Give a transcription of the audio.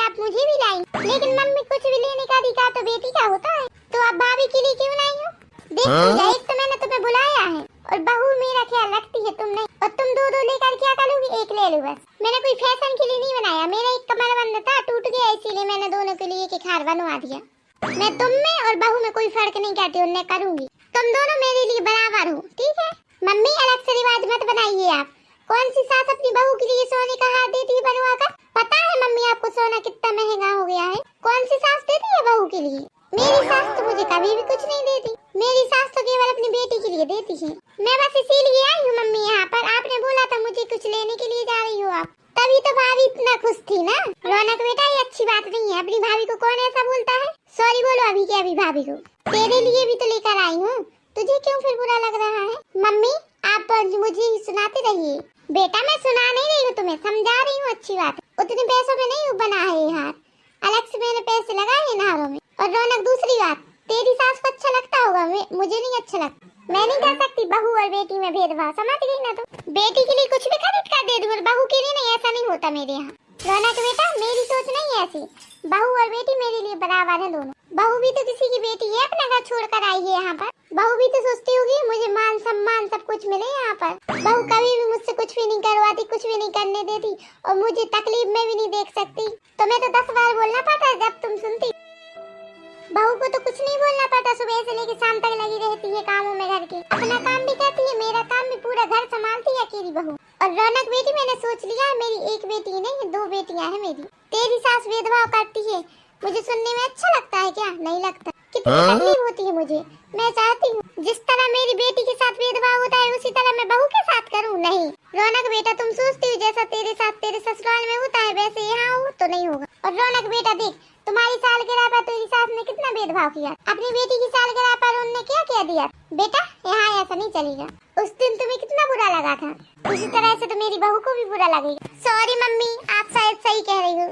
आप मुझे भी लाई, लेकिन मम्मी कुछ भी लेने का अधिकार तो बेटी का होता है, तो आप भाभी के लिए क्यों लाई हो? देखो एक तो मैंने तुम्हें बुलाया है और बहू मेरा ख्याल रखती है, तुम नहीं। और तुम दो दो लेकर क्या करोगी? एक ले लो बस। मैंने कोई फैशन के लिए नहीं बनाया, मेरा एक कमर बंद था, टूट गया, इसीलिए मैंने दोनों के लिए एक हार बनवा दिया। मैं तुम में और बहू में कोई फर्क नहीं करती, उन्हें करूंगी। तुम दोनों मेरे लिए बराबर हो, ठीक है? मम्मी अलग से रिवाज मत बनाइए आप। कौन सी सास अपनी बहू के लिए सोने का हार देती है बनवा कर? पता है मम्मी आपको सोना कितना महंगा हो गया है? कौन सी सास देती है बहू के लिए? मेरी सास तो मुझे कभी भी कुछ नहीं देती, मेरी सास तो केवल अपनी बेटी के लिए देती है। मैं बस इसीलिए आई हूँ मम्मी यहाँ पर, आपने बोला था मुझे कुछ लेने के लिए जा रही हो आप, तभी तो भाभी इतना खुश थी ना। रौनक बेटा ये अच्छी बात नहीं है, अपनी भाभी को कौन ऐसा बोलता है? सॉरी बोलो अभी के अभी भाभी को। तेरे लिए भी तो लेकर आई हूँ, तुझे क्यों फिर बुरा लग रहा है? मम्मी आप मुझे सुनाते रहिए। बेटा मैं सुना नहीं रही हूँ तुम्हें, समझा रही हूँ अच्छी बात। उतने पैसों में नहीं बना है ये हार, अलग से मैंने पैसे लगाए हैं हारों में। और रौनक दूसरी बात, तेरी सास को अच्छा लगता होगा, मुझे नहीं अच्छा लगता। मैं नहीं कर सकती बहू और बेटी में भेदभाव, समझ गई ना? तुम बेटी के लिए कुछ भी खरीद कर दे दूँ और बहू के लिए नहीं, ऐसा नहीं होता मेरे यहाँ। रौनक बेटा मेरी सोच नहीं है ऐसी, बहू और बेटी मेरे लिए बराबर है दोनों। बहू भी तो किसी की बेटी है, अपना घर छोड़कर आई है यहाँ पर। बहू भी तो सोचती होगी मुझे मान सम्मान सब कुछ मिले यहाँ पर। बहू कभी भी मुझसे कुछ भी नहीं करवाती, कुछ भी नहीं करने देती और मुझे तकलीफ में भी नहीं देख सकती। तुम्हें तो 10 बार बोलना पड़ता जब तुम सुनती। बहू को तो कुछ नहीं बोलना पड़ता, सुबह से लेकर शाम तक लगी रहती है कामों में घर के, अपना काम भी करती है, मेरा काम भी, पूरा घर संभालती है अकेली बहू। और रौनक बेटी मैंने सोच लिया मेरी एक बेटी नहीं 2 बेटियां हैं मेरी। तेरी सास भेदभाव करती है, मुझे सुनने में अच्छा लगता है क्या? नहीं लगता। कितनी तकलीफ होती है मुझे। मैं चाहती हूँ जिस तरह मेरी बेटी के साथ भेदभाव होता है उसी तरह मैं बहू के साथ करूँ। नहीं रौनक बेटा तुम सोचती हो जैसा तेरे साथ तेरे ससुराल में होता है वैसे यहाँ हो तो नहीं होगा। और रौनक बेटा देख तुम्हारी सालगिरह पर तेरी सास ने कितना भेदभाव किया, अपनी बेटी की सालगिरह पर उन्होंने क्या क्या दिया? बेटा यहाँ ऐसा नहीं चलेगा। उस दिन तुम्हें कितना बुरा लगा था, उसी तरह से तो मेरी बहू को भी बुरा लगेगा। सॉरी मम्मी आप शायद सही कह रही हो,